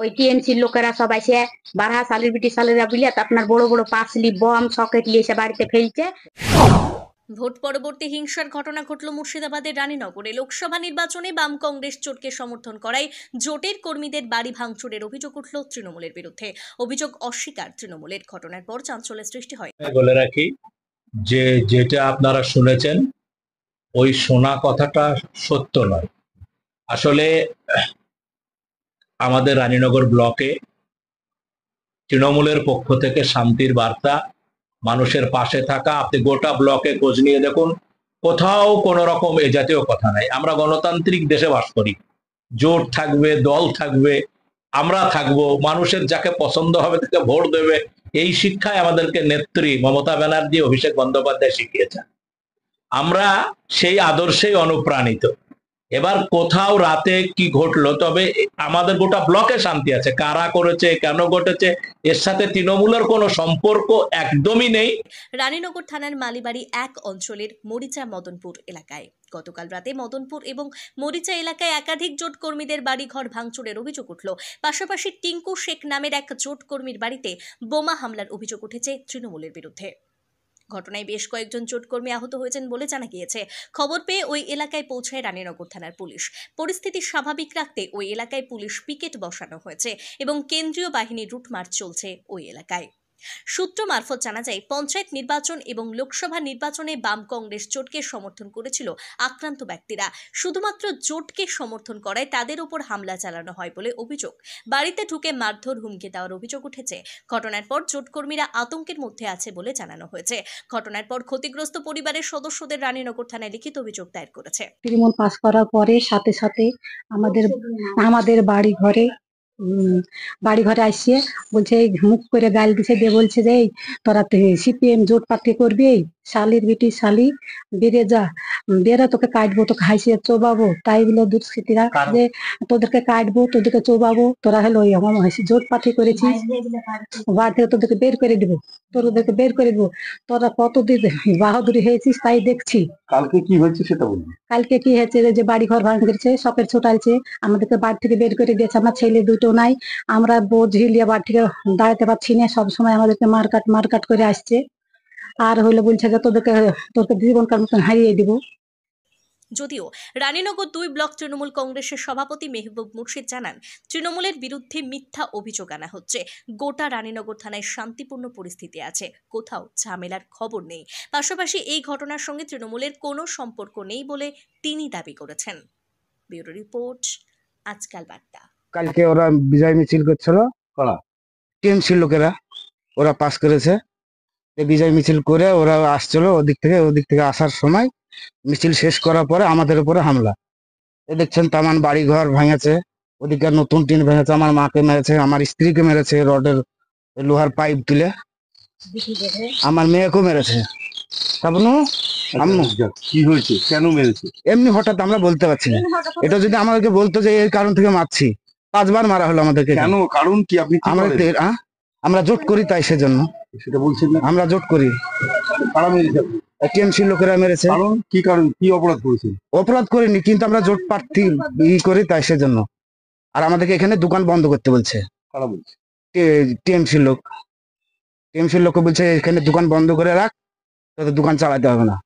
ওই টিএমসির লোকেরা সব এসে বারহা সালের বিটি সালেরা বুঝলে আপনার বড় বড় পাঁচলি বম সকেট নিয়ে এসে বাড়িতে ফেলছে। ভোট পরবর্তী হিংসার ঘটনা ঘটল মুর্শিদাবাদের রানীনগরে। লোকসভা নির্বাচনে বাম কংগ্রেস জোটকে সমর্থন করায় জোটের কর্মীদের বাড়ি ভাঙচুরের অভিযোগ উঠল তৃণমূলের বিরুদ্ধে। অভিযোগ অস্বীকার তৃণমূলের। ঘটনার পর চাঞ্চল্যের সৃষ্টি হয়। বলে রাখি যে যেটা আপনারা শুনেছেন ওই শোনা কথাটা সত্য নয়। আসলে আমাদের রানীনগর ব্লকে তৃণমূলের পক্ষ থেকে শান্তির বার্তা, মানুষের পাশে থাকা। আপনি গোটা ব্লকে খোঁজ নিয়ে দেখুন, কোথাও কোনো রকম এ জাতীয় কথা নাই। আমরা গণতান্ত্রিক দেশে বাস করি, জোট থাকবে, দল থাকবে, আমরা থাকবো, মানুষের যাকে পছন্দ হবে তাকে ভোট দেবে, এই শিক্ষায় আমাদেরকে নেত্রী মমতা ব্যানার্জি, অভিষেক বন্দ্যোপাধ্যায় শিখিয়েছেন। আমরা সেই আদর্শেই অনুপ্রাণিত। এবার কোথাও রাতে কি ঘটলো, তবে আমাদের গোটা ব্লকে শান্তি আছে। কারা করেছে, কেন ঘটেছে, এর সাথে তৃণমূলের কোনো সম্পর্ক একদমই নেই। রানীনগর থানার মালিবাড়ি এক অঞ্চলের মরিচা মদনপুর এলাকায় গতকাল রাতে মদনপুর এবং মরিচা এলাকায় একাধিক জোট কর্মীদের বাড়ি ঘর ভাঙচুরের অভিযোগ উঠল। পাশাপাশি টিঙ্কু শেখ নামের এক জোট কর্মীর বাড়িতে বোমা হামলার অভিযোগ উঠেছে তৃণমূলের বিরুদ্ধে। ঘটনায় বেশ কয়েকজন জোটকর্মী আহত হয়েছেন বলে জানা গিয়েছে। খবর পেয়ে ওই এলাকায় পৌঁছায় রানীনগর থানার পুলিশ। পরিস্থিতি স্বাভাবিক রাখতে ওই এলাকায় পুলিশ পিকেট বসানো হয়েছে এবং কেন্দ্রীয় বাহিনীর রুট মার্চ চলছে ওই এলাকায়। সূত্র মারফত জানা যায়, পঞ্চায়েত নির্বাচন এবং লোকসভা নির্বাচনে বাম কংগ্রেস জোটকে সমর্থন করেছিল আক্রান্ত ব্যক্তিরা। শুধুমাত্র জোটকে সমর্থন করায় তাদের উপর হামলা চালানো হয় বলে অভিযোগ। বাড়িতে ঢুকে মারধর, হুমকি দেওয়ার অভিযোগ উঠেছে। ঘটনার পর জোটকর্মীরা আতঙ্কের মধ্যে আছে বলে জানানো হয়েছে। ঘটনার পর ক্ষতিগ্রস্ত পরিবারের সদস্যদের রানীনগর থানায় লিখিত অভিযোগ দায়ের করেছে। তৃণমূল পাস করার পরে সাথে সাথে আমাদের বাড়ি ঘরে আসছে, বলছে মুখ করে গাল দিছে, দিয়ে বলছে যে তোরা সিপিএম জোট পার্টি করবি, শালির বিটি শালি, বেড়ে যা, বেড়ে তোকে কাটবো, তোকে হাসিয়ে চোবাবো। তাই বলে দুষ্কৃতীরা যে তোদেরকে কাটবো, তোদেরকে চোবাবো, তোরা হলো ওই আমার জোট পার্টি করেছিস, বাড়ি থেকে তোদেরকে বের করে দিবো, তোদেরকে বের করে দিবো। তোরা কতদিন বাহাদুরি হয়েছিস তাই দেখছি। কালকে কি হয়েছে সেটা বলুন। কালকে কি হয়েছে, যে বাড়ি ঘর ভাঙছে, সকের ছোটালছে, আমাদেরকে বাড়ি থেকে বের করে দিয়েছে। আমার ছেলে দুটো নাই, আমরা বোঝ হিলিয়ে বাড়ি থেকে দাঁড়াতে পারছি না, সবসময় আমাদেরকে মারকাট করে আসছে। আর হইলে বলছে যে তোকে জীবনকার মতন হারিয়ে দিব। যদিও রানীনগর 2 ব্লক তৃণমূল কংগ্রেসের সভাপতি মেহবুব মুর্শিদ জানান, তৃণমূলের বিরুদ্ধে মিথ্যা অভিযোগ আনা হচ্ছে। গোটা রানীনগর থানায় শান্তিপূর্ণ পরিস্থিতি আছে, কোথাও ঝামেলার খবর নেই। পাশাপাশি এই ঘটনার সঙ্গে তৃণমূলের কোনো সম্পর্ক নেই বলে তিনি দাবি করেছেন। ব্যুরো রিপোর্ট, আজকাল বার্তা। কালকে ওরা বিজয় মিছিল করছিল, টিএমসি লোকেরা, ওরা পাস করেছে। বিজয় মিছিল করে ওরা আসছিল ওদিক থেকে আসার সময় মিছিল শেষ করার পরে আমাদের উপরে হামলা। দেখছেন তামান বাড়ি ঘর ভেঙেছে, ওদিকে নতুন টিন ভেঙেছে, আমার মাকে মেরেছে, আমার স্ত্রীকে মেরেছে, রডের লোহার পাইপ তুলে, আমার মেয়েকেও মেরেছে। কি হয়েছে, কেন মেরেছে? এমনি হঠাৎ আমরা বলতে পারছি না। এটা যদি আমাদেরকে বলতো যে এই কারণ থেকে মারছি, 5 বার মারা হলো আমাদেরকে। কেন, কারণ কি? আপনি আমরা জোট করি, তাই সেজন্য সেটা বলছেন না? আমরা জোট করি। কারা মেরেছে? টিএমসি লোকেরা মেরেছে। কারণ কি অপরাধ করেছে? অপরাধ করিনি, কিন্তু আমরা জোট প্রার্থী করি, তাই সেজন্য। আর আমাদেরকে এখানে দোকান বন্ধ করতে বলছে। কারা বলছে? টিএমসি লোককে বলছে এখানে দোকান বন্ধ করে রাখ, তোদের দোকান চালাতে হবে না।